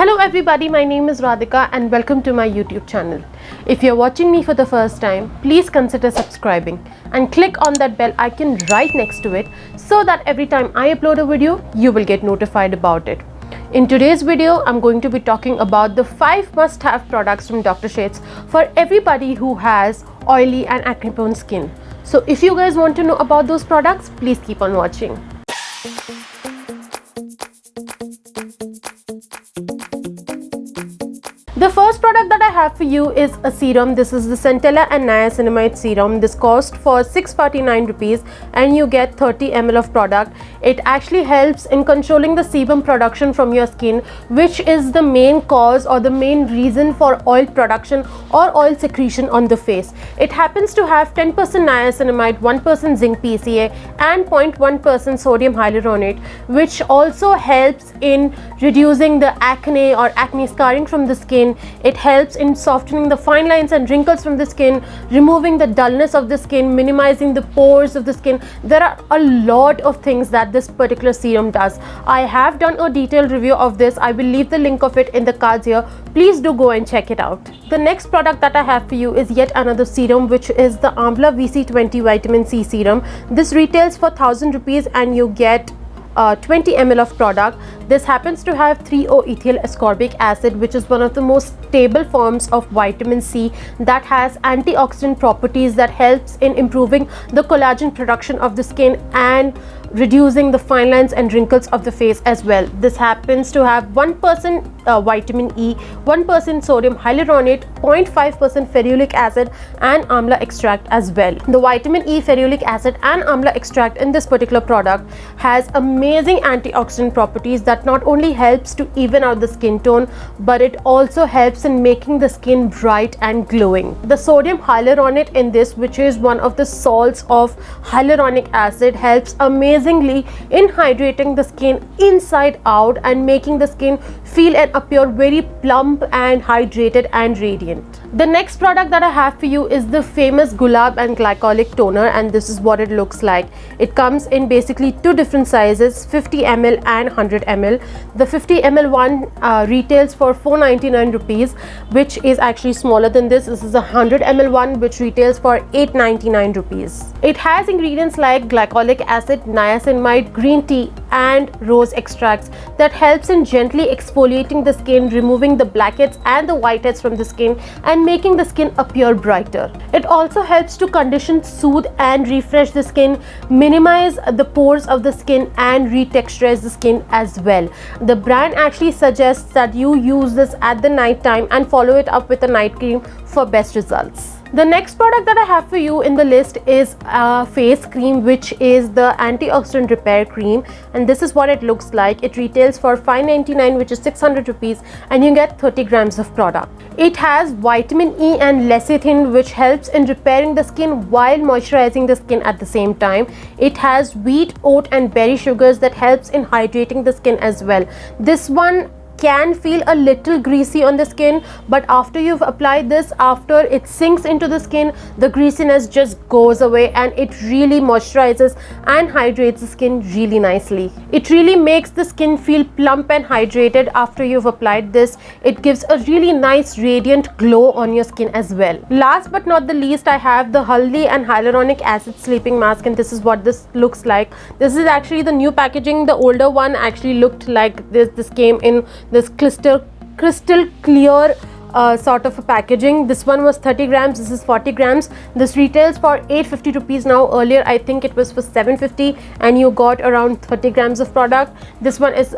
Hello everybody, my name is Radhika and welcome to my YouTube channel. If you're watching me for the first time, please consider subscribing and click on that bell icon right next to it so that every time I upload a video, you will get notified about it. In today's video, I'm going to be talking about the 5 must-have products from Dr. Sheth's for everybody who has oily and acne-prone skin. So if you guys want to know about those products, please keep on watching. The first product that I have for you is a serum. This is the Centella and Niacinamide serum. This costs for 649 rupees and you get 30 ml of product. It actually helps in controlling the sebum production from your skin, which is the main cause or the main reason for oil production or oil secretion on the face. It happens to have 10% niacinamide, 1% zinc PCA and 0.1% sodium hyaluronate, which also helps in reducing the acne or acne scarring from the skin. It helps in softening the fine lines and wrinkles from the skin, removing the dullness of the skin, minimizing the pores of the skin. There are a lot of things that this particular serum does. I have done a detailed review of this. I will leave the link of it in the cards here. Please do go and check it out. The next product that I have for you is yet another serum, which is the Amla VC20 Vitamin C serum. This retails for 1000 rupees and you get 20 ml of product. This happens to have 3-O-ethyl ascorbic acid, which is one of the most stable forms of vitamin C that has antioxidant properties that helps in improving the collagen production of the skin and reducing the fine lines and wrinkles of the face as well. This happens to have 1% vitamin E, 1% sodium hyaluronate, 0.5% ferulic acid and amla extract as well. The vitamin E, ferulic acid and amla extract in this particular product has amazing antioxidant properties that not only helps to even out the skin tone, but it also helps in making the skin bright and glowing. The sodium hyaluronate in this, which is one of the salts of hyaluronic acid, helps amazingly in hydrating the skin inside out and making the skin feel and appear very plump and hydrated and radiant. The next product that I have for you is the famous Gulab and Glycolic toner, and this is what it looks like. It comes in basically 2 different sizes, 50 ml and 100 ml. The 50 ml one retails for 499 rupees, which is actually smaller than this. This is a 100 ml one which retails for 899 rupees. It has ingredients like glycolic acid, niacinamide, green tea and rose extracts that helps in gently exfoliating the skin, removing the blackheads and the whiteheads from the skin and making the skin appear brighter. It also helps to condition, soothe and refresh the skin, minimize the pores of the skin and retexturize the skin as well. The brand actually suggests that you use this at the night time and follow it up with a night cream for best results. The next product that I have for you in the list is a face cream, which is the antioxidant repair cream, and this is what it looks like. It retails for 599, which is 600 rupees, and you get 30 grams of product. It has vitamin E and lecithin, which helps in repairing the skin while moisturizing the skin at the same time. It has wheat, oat and berry sugars that helps in hydrating the skin as well. This one can feel a little greasy on the skin, but after you've applied this, after it sinks into the skin, the greasiness just goes away and it really moisturizes and hydrates the skin really nicely. It really makes the skin feel plump and hydrated after you've applied this. It gives a really nice radiant glow on your skin as well. Last but not the least, I have the Haldi and Hyaluronic Acid Sleeping Mask, and this is what this looks like. This is actually the new packaging. The older one actually looked like this. This came in this crystal clear sort of a packaging. This one was 30 grams, this is 40 grams. This retails for 850 rupees now. Earlier I think it was for 750 and you got around 30 grams of product. This one is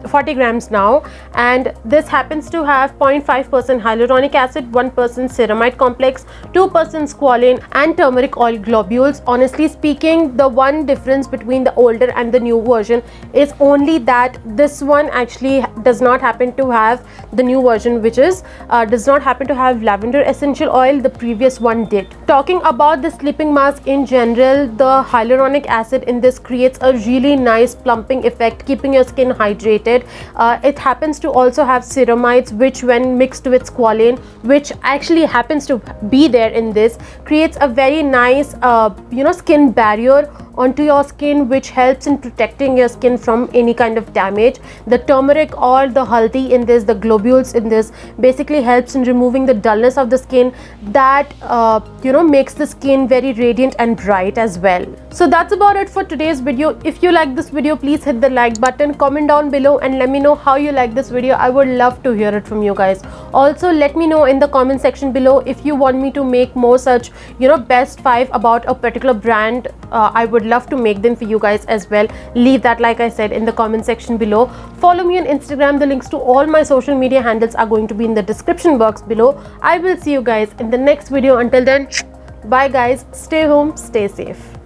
40 grams now, and this happens to have 0.5% hyaluronic acid, 1% ceramide complex, 2% squalane and turmeric oil globules. Honestly speaking, the one difference between the older and the new version is only that this one actually does not happen to have the new version, which is does not happen to have lavender essential oil. The previous one did. Talking about the sleeping mask in general, the hyaluronic acid in this creates a really nice plumping effect, keeping your skin hydrated. It happens to also have ceramides, which when mixed with squalane, which actually happens to be there in this, creates a very nice skin barrier onto your skin, which helps in protecting your skin from any kind of damage. The turmeric or the haldi in this, the globules in this, basically helps in removing the dullness of the skin. That makes the skin very radiant and bright as well. So that's about it for today's video. If you like this video, please hit the like button, comment down below and let me know how you like this video. I would love to hear it from you guys. Also, let me know in the comment section below if you want me to make more such best 5 about a particular brand. I would love to make them for you guys as well. Leave that, like I said, in the comment section below. Follow me on Instagram. The links to all my social media handles are going to be in the description box below. I will see you guys in the next video. Until then, bye guys, stay home, stay safe.